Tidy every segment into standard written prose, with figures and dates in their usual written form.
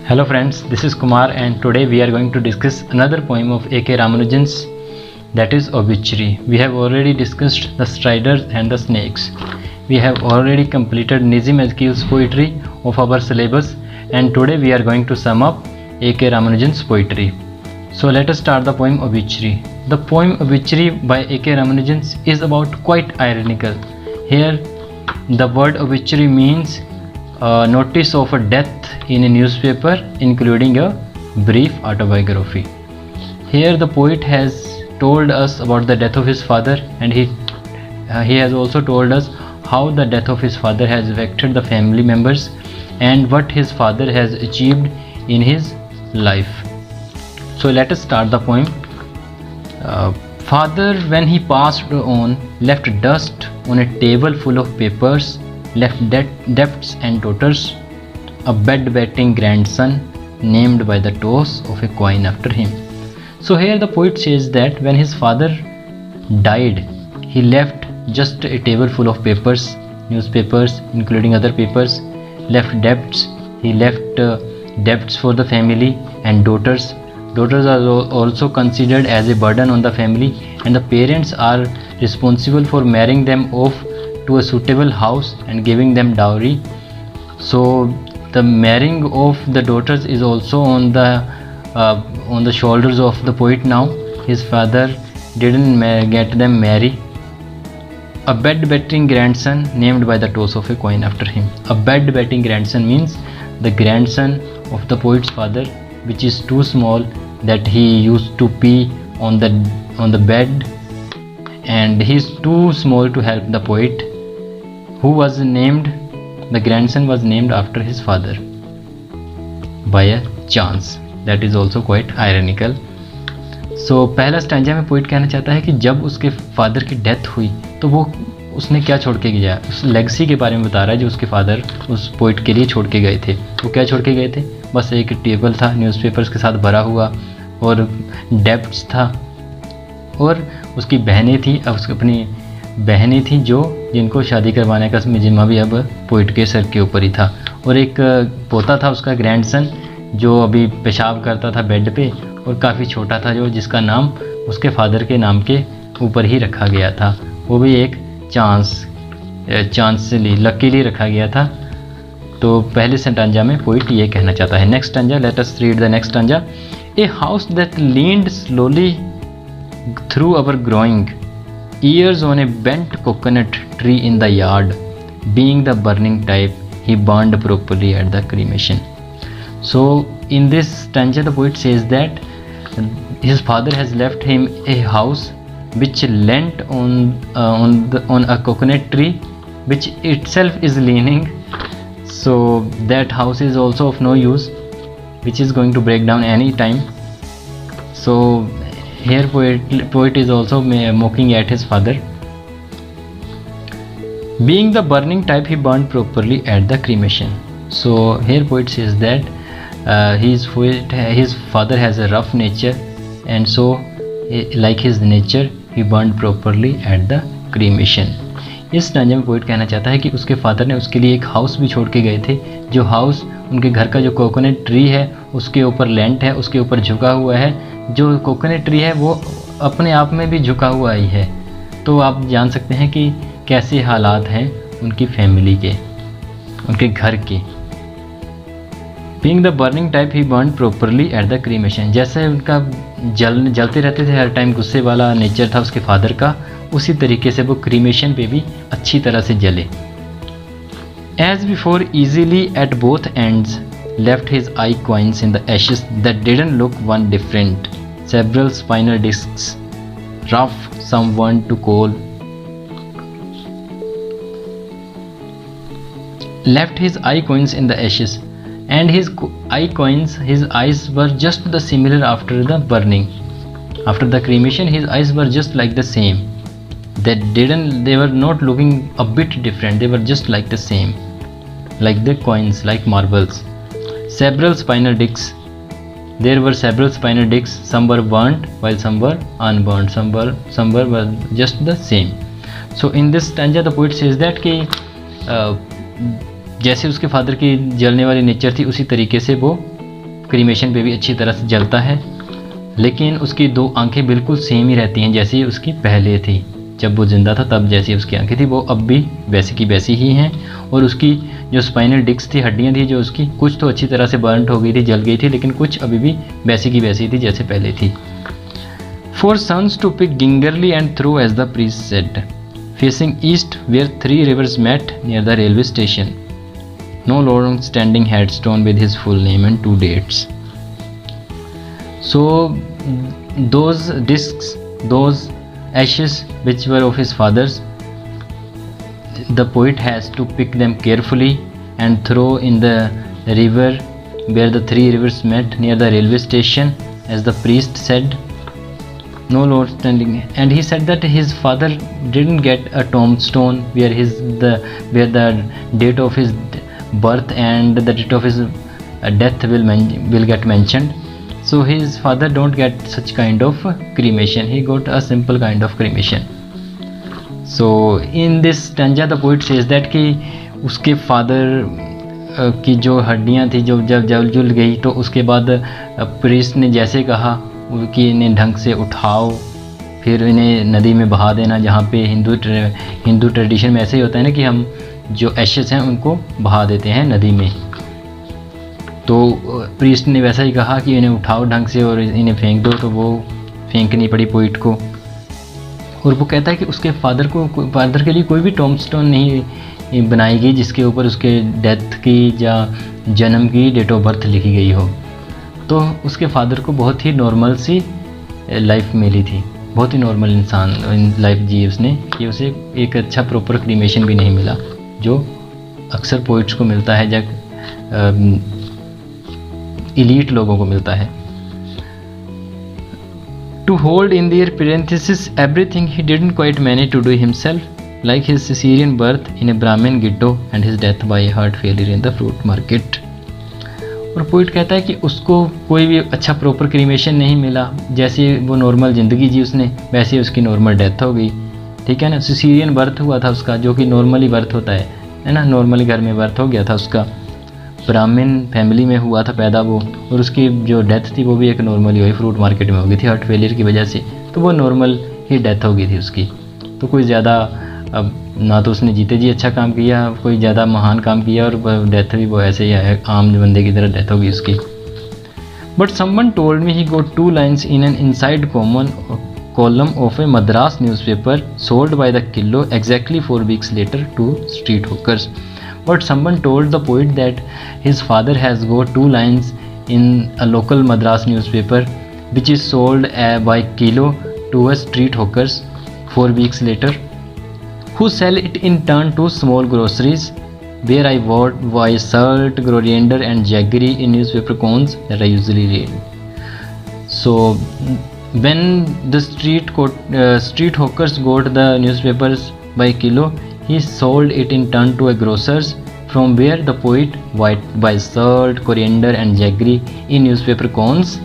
Hello friends, this is Kumar and today we are going to discuss another poem of A.K. Ramanujan's, that is Obituary. We have already discussed the Striders and the Snakes. We have already completed Nizam Azki's poetry of our syllabus and today we are going to sum up A.K. Ramanujan's poetry. So let us start the poem Obituary. The poem Obituary by A.K. Ramanujan is about quite ironical. Here the word obituary means notice of a death in a newspaper, including a brief autobiography. Here the poet has told us about the death of his father, and he has also told us how the death of his father has affected the family members and what his father has achieved in his life. So let us start the poem. Father, when he passed on, left dust on a table full of papers, left debts and daughters, a bedwetting grandson named by the toss of a coin after him. So here the poet says that when his father died, he left just a table full of papers, newspapers including other papers, left debts, he left debts for the family, and daughters. Daughters are also considered as a burden on the family, and the parents are responsible for marrying them off to a suitable house and giving them dowry. So the marrying of the daughters is also on the shoulders of the poet now. His father didn't get them marry. A bedwetting grandson named by the toss of a coin after him. A bedwetting grandson means the grandson of the poet's father, which is too small that he used to pee on the bed, and he is too small to help the poet, who was named, the grandson was named after his father by a chance. That is also quite ironical. So पहला stanza में poet कहना चाहता है कि जब उसके father की death हुई तो वो उसने क्या छोड़ के गया, उस लेगसी के बारे में बता रहा है जो उसके फादर उस पोइट के लिए छोड़ के गए थे. वो क्या छोड़ के गए थे? बस एक टेबल था न्यूज़पेपर्स के साथ भरा हुआ, और डेब्ट्स था, और उसकी बहनें थी. अब उसकी अपनी बहनें थी जिनको शादी करवाने का जिम्मा भी अब पोइट के सर के ऊपर ही था, और एक पोता था उसका ग्रैंडसन जो अभी पेशाब करता था बेड पे, और काफ़ी छोटा था, जिसका नाम उसके फादर के नाम के ऊपर ही रखा गया था. वो भी एक चांसली लकीली रखा गया था. तो पहले स्टैंजा में पोइट ये कहना चाहता है. Next stanza, let us read the next stanza. A house that leaned slowly through our growing years on a bent coconut tree in the yard, being the burning type, he burned properly at the cremation. So in this stanza the poet says that his father has left him a house which leant on a coconut tree, which itself is leaning. So that house is also of no use, which is going to break down any time. So here poet is also mocking at his father. Being the burning type, he burned properly at the cremation. So here poet says that his father has a rough nature, and so like his nature he burned properly at the cremation. इस stanza में poet कहना चाहता है कि उसके father ने उसके लिए एक हाउस भी छोड़ के गए थे, जो हाउस उनके घर का जो कोकोनट ट्री है उसके ऊपर लेंट है, उसके ऊपर झुका हुआ है. जो कोकोनट ट्री है वो अपने आप में भी झुका हुआ ही है. तो आप जान सकते हैं कि कैसे हालात हैं उनकी फैमिली के, उनके घर के. Being the burning type, he burned properly at the cremation. जैसे उनका जलते रहते थे हर टाइम, गुस्से वाला नेचर था उसके फादर का, उसी तरीके से वो क्रीमेशन पे भी अच्छी तरह से जले. As before, easily at both ends, left his eye coins in the ashes that didn't look one different. Several spinal discs, rough, some one to coal. Left his eye coins in the ashes, and his eye coins, his eyes were just the similar after the burning. After the cremation, his eyes were just like the same. They were not looking a bit different. They were just like the same, like the coins, like marbles. Several spinal discs. There were several spinal discs. Some were burnt, while some were unburnt. Some were just the same. So in this stanza, the poet says that कि जैसे उसके father की जलने वाली nature थी उसी तरीके से वो क्रीमेशन पे भी अच्छी तरह से जलता है, लेकिन उसकी 2 आंखें बिल्कुल सेम ही रहती हैं जैसी उसकी पहले थी। जब वो ज़िंदा था तब जैसी उसकी आंखें थी वो अब भी वैसी की वैसी ही हैं, और उसकी जो स्पाइनल डिस्क थी, हड्डियाँ थी जो उसकी, कुछ तो अच्छी तरह से बर्नट हो गई थी, जल गई थी, लेकिन कुछ अभी भी वैसी की वैसी थी जैसे पहले थी। For sons to pick gingerly and throw, as the priest said, facing east where 3 rivers met near the railway station. No long standing headstone with his full name and 2 dates. So those discs, those ashes which were of his father's, the poet has to pick them carefully and throw in the river where the 3 rivers met near the railway station, as the priest said. No lord standing, and he said that his father didn't get a tombstone where the date of his birth and the date of his death will get mentioned. So his father don't get such kind of cremation, he got a simple kind of cremation. So in this stanza the poet says that कि उसके father की जो हड्डियाँ थी जो जब जुल गई, तो उसके बाद प्रीस्ट ने जैसे कहा कि इन्हें ढंग से उठाओ, फिर इन्हें नदी में बहा देना, जहाँ पे हिंदू ट्रेडिशन में ऐसे ही होता है ना कि हम जो एशेस हैं उनको बहा देते हैं नदी में। तो प्रीस्ट ने वैसा ही कहा कि इन्हें उठाओ ढंग से और इन्हें फेंक दो, तो वो फेंकनी पड़ी पोइट को। और वो कहता है कि उसके फादर के लिए कोई भी टॉम्बस्टोन नहीं बनाई गई जिसके ऊपर उसके डेथ की या जन्म की डेट ऑफ बर्थ लिखी गई हो। तो उसके फादर को बहुत ही नॉर्मल सी लाइफ मिली थी, बहुत ही नॉर्मल इंसान लाइफ जी उसने, कि उसे एक अच्छा प्रॉपर क्रीमेशन भी नहीं मिला जो अक्सर पोइट्स को मिलता है, जब इलीट लोगों को मिलता है। To hold in their parenthesis everything he didn't quite manage to do himself, like his caesarean birth in a Brahmin ghetto and his death by heart failure in the fruit market. और poet कहता है कि उसको कोई भी अच्छा proper cremation नहीं मिला, जैसे वो नॉर्मल ज़िंदगी जी उसने वैसे उसकी नॉर्मल डेथ हो गई, ठीक है ना। सिसीरियन बर्थ हुआ था उसका, जो कि नॉर्मली बर्थ होता है ना, नॉर्मली घर में बर्थ हो गया था उसका, ब्राह्मण फैमिली में हुआ था पैदा वो, और उसकी जो डेथ थी वो भी एक नॉर्मली हुई, फ्रूट मार्केट में हो गई थी हार्ट फेलियर की वजह से, तो वो नॉर्मल ही डेथ हो गई थी उसकी। तो कोई ज़्यादा अब ना तो उसने जीते जी अच्छा काम किया, कोई ज़्यादा महान काम किया, और डेथ भी वो ऐसे ही है, आम बंदे की तरह डेथ होगी उसकी। But someone told me he got 2 lines in an inside column of a Madras newspaper sold by the kilo exactly 4 weeks later to street hookers. But someone told the poet that his father has got 2 lines in a local Madras newspaper which is sold by kilo to a street hookers 4 weeks later, who sell it in turn to small groceries where I buy salt, coriander and jaggery in newspaper cones that I usually read. So when the street hawkers got the newspapers by kilo, he sold it in turn to a grocers from where the poet buys salt, coriander and jaggery in newspaper cones,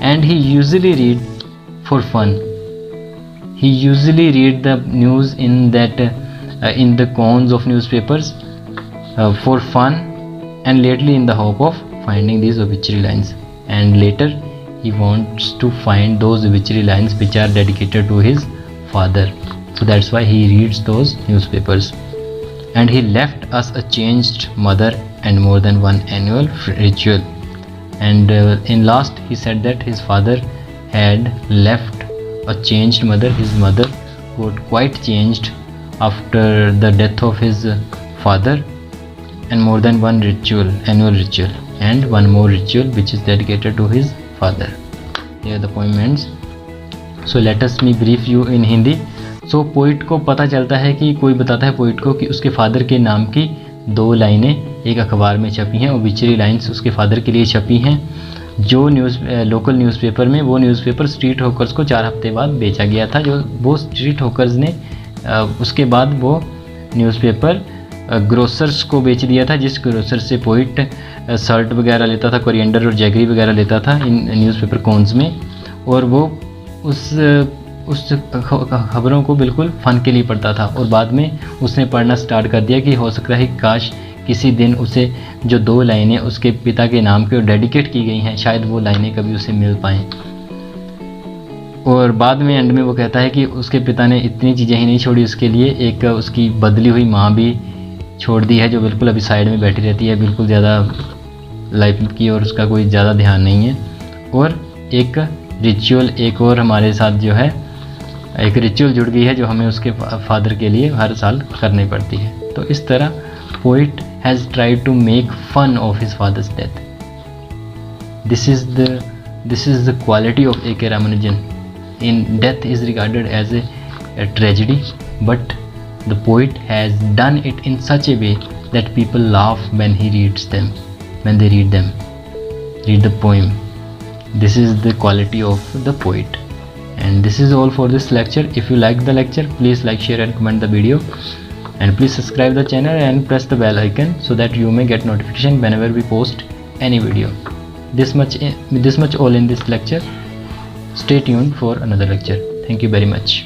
and he usually read for fun. He usually read the news in the cones of newspapers for fun, and lately in the hope of finding these obituary lines, and later he wants to find those obituary lines which are dedicated to his father, so that's why he reads those newspapers. And he left us a changed mother and more than one annual ritual, and in last he said that his father had left a changed mother. His mother got quite changed after the death of his father, and more than one annual ritual, and one more ritual which is dedicated to his father. Here the poem ends. So let us me brief you in Hindi. So poet को पता चलता है कि कोई बताता है poet को कि उसके फादर के नाम की 2 लाइनें एक अखबार में छपी हैं, ओबिचुरी लाइन्स उसके फादर के लिए छपी हैं, जो लोकल न्यूज़पेपर में, वो न्यूज़पेपर स्ट्रीट हॉकर्स को 4 हफ्ते बाद बेचा गया था, जो वो स्ट्रीट हॉकर्स ने उसके बाद वो न्यूज़पेपर ग्रोसर्स को बेच दिया था, जिस ग्रोसर से पोइट सल्ट वगैरह लेता था, कोरिएंडर और जैगरी वगैरह लेता था इन न्यूज़पेपर कोन्स में, और वो उस खबरों को बिल्कुल फ़न के लिए पढ़ता था, और बाद में उसने पढ़ना स्टार्ट कर दिया कि हो सकता है काश किसी दिन उसे जो 2 लाइनें उसके पिता के नाम पे डेडिकेट की गई हैं, शायद वो लाइनें कभी उसे मिल पाएँ। और बाद में एंड में वो कहता है कि उसके पिता ने इतनी चीज़ें ही नहीं छोड़ी उसके लिए, एक उसकी बदली हुई माँ भी छोड़ दी है, जो बिल्कुल अभी साइड में बैठी रहती है, बिल्कुल ज़्यादा लाइफ की और उसका कोई ज़्यादा ध्यान नहीं है। और एक रिचुअल, एक और हमारे साथ जो है एक रिचुअल जुड़ गई है जो हमें उसके फादर के लिए हर साल करनी पड़ती है। तो इस तरह poet has tried to make fun of his father's death. This is the quality of A.K. Ramanujan. In death is regarded as a tragedy, but the poet has done it in such a way that people laugh when he reads them, when they read the poem. This is the quality of the poet. And this is all for this lecture. If you like the lecture, please like, share and comment the video, and please subscribe the channel and press the bell icon so that you may get notification whenever we post any video. This much all in this lecture. Stay tuned for another lecture. Thank you very much.